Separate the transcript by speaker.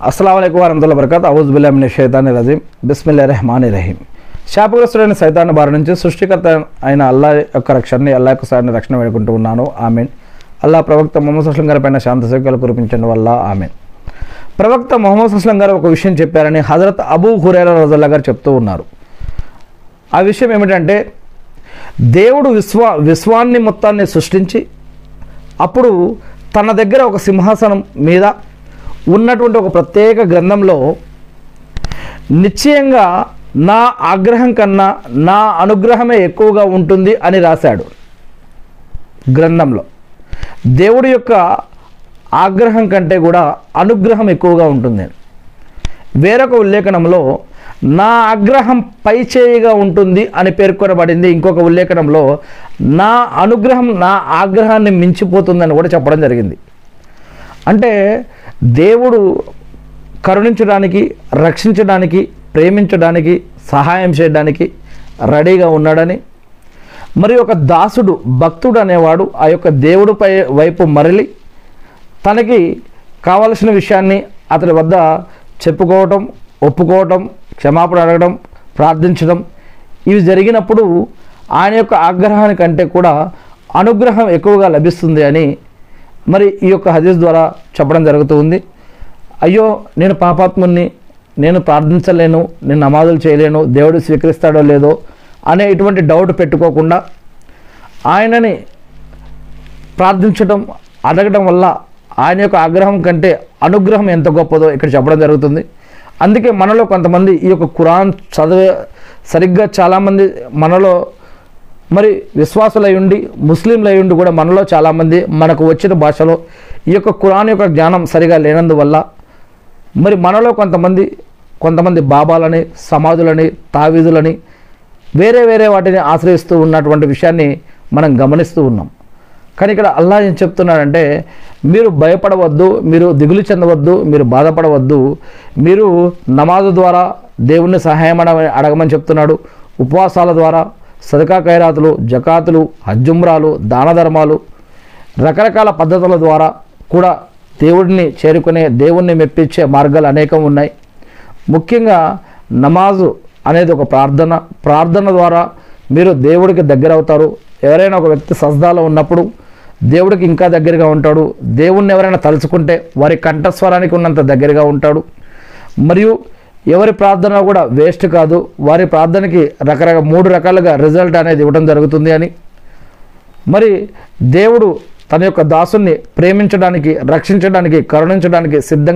Speaker 1: అస్సలాము అలైకుం వరహ్మతుల్లాహి వబరకాతుహు. అఊజు బిల్లాహి మినష్ షైతానిర్ రజీం. బిస్మిల్లాహిర్ రహమానిర్ రహీం. శాపగ్రస్తుడైన సైతాను బారి నుంచి సృష్టికర్త అయిన అల్లాహ్ యొక్క రక్షణని, అల్లాహ్ యొక్క సారిని రక్షణ వేడుకుంటూ ఉన్నాను. ఆమీన్. అల్లాహ్ ప్రవక్త ముహమ్మద్ సల్లల్లాహు అలైహి వసల్లం గారి పైన శాంతి సౌఖ్యాలు కురిపించండి వల్ల ఆమీన్. ప్రవక్త ముహమ్మద్ సల్లల్లాహు అలైహి వసల్లం గారు ఒక విషయం చెప్పారని హజరత్ అబూ హురైరా రజల్లాహు గారు చెప్తూ ఉన్నారు. ఆ విషయం ఏమిటంటే, దేవుడు విశ్వాన్ని మొత్తాన్ని సృష్టించి అప్పుడు తన దగ్గర ఒక సింహాసనం మీద ఉన్నటువంటి ఒక ప్రత్యేక గ్రంథంలో నిశ్చయంగా నా ఆగ్రహం కన్నా నా అనుగ్రహమే ఎక్కువగా ఉంటుంది అని రాశాడు. గ్రంథంలో దేవుడి యొక్క ఆగ్రహం కంటే కూడా అనుగ్రహం ఎక్కువగా ఉంటుంది. వేరొక ఉల్లేఖనంలో నా ఆగ్రహం పైచేయిగా ఉంటుంది అని పేర్కొనబడింది. ఇంకొక ఉల్లేఖనంలో నా అనుగ్రహం నా ఆగ్రహాన్ని మించిపోతుందని కూడా చెప్పడం జరిగింది. అంటే దేవుడు కరుణించడానికి, రక్షించడానికి, ప్రేమించడానికి, సహాయం చేయడానికి రెడీగా ఉన్నాడని, మరి ఒక దాసుడు, భక్తుడు అనేవాడు ఆ యొక్క దేవుడిపై వైపు మరలి తనకి కావలసిన విషయాన్ని అతడి వద్ద చెప్పుకోవటం, ఒప్పుకోవటం, క్షమాపణ అడగడం, ప్రార్థించడం, ఇవి జరిగినప్పుడు ఆయన యొక్క ఆగ్రహానికంటే కూడా అనుగ్రహం ఎక్కువగా లభిస్తుంది అని మరి ఈ యొక్క హదీస్ ద్వారా చెప్పడం జరుగుతూ ఉంది. అయ్యో నేను పాపాత్ముని, నేను ప్రార్థించలేను, నేను నమాజులు చేయలేను, దేవుడు స్వీకరిస్తాడో లేదో అనే ఇటువంటి డౌట్ పెట్టుకోకుండా ఆయనని ప్రార్థించడం, అడగడం వల్ల ఆయన యొక్క ఆగ్రహం కంటే అనుగ్రహం ఎంత గొప్పదో ఇక్కడ చెప్పడం జరుగుతుంది. అందుకే మనలో కొంతమంది ఈ యొక్క ఖురాన్ చదివే సరిగ్గా చాలామంది మనలో మరి విశ్వాసులై ఉండి, ముస్లింలై ఉండి కూడా మనలో చాలామంది మనకు వచ్చిన భాషలో ఈ యొక్క ఖురాన్ యొక్క జ్ఞానం సరిగా లేనందువల్ల మరి మనలో కొంతమంది బాబాలని, సమాధులని, తావీదులని, వేరే వాటిని ఆశ్రయిస్తూ ఉన్నటువంటి విషయాన్ని మనం గమనిస్తూ ఉన్నాం. కానీ ఇక్కడ అల్లాహ్ ఏం చెప్తున్నాడంటే, మీరు భయపడవద్దు, మీరు దిగులు చెందవద్దు, మీరు బాధపడవద్దు, మీరు నమాజు ద్వారా దేవుణ్ణి సహాయం అడగమని చెప్తున్నాడు. ఉపవాసాల ద్వారా, సదకా ఖైరాతులు, జకాతులు, హజ్జుమ్రాలు, దాన ధర్మాలు, రకరకాల పద్ధతుల ద్వారా కూడా దేవుడిని చేరుకునే, దేవుణ్ణి మెప్పించే మార్గాలు అనేకం ఉన్నాయి. ముఖ్యంగా నమాజు అనేది ఒక ప్రార్థన ద్వారా మీరు దేవుడికి దగ్గర అవుతారు. ఎవరైనా ఒక వ్యక్తి సజ్దాలో ఉన్నప్పుడు దేవుడికి ఇంకా దగ్గరగా ఉంటాడు. దేవుణ్ణి ఎవరైనా తలుచుకుంటే వారి కంఠస్వరానికి ఉన్నంత దగ్గరగా ఉంటాడు. మరియు ఎవరి ప్రార్థన కూడా వేస్ట్ కాదు, వారి ప్రార్థనకి 3 రకాలుగా రిజల్ట్ అనేది ఇవ్వడం జరుగుతుంది అని, మరి దేవుడు తన యొక్క దాసుని ప్రేమించడానికి, రక్షించడానికి, కరుణించడానికి సిద్ధంగా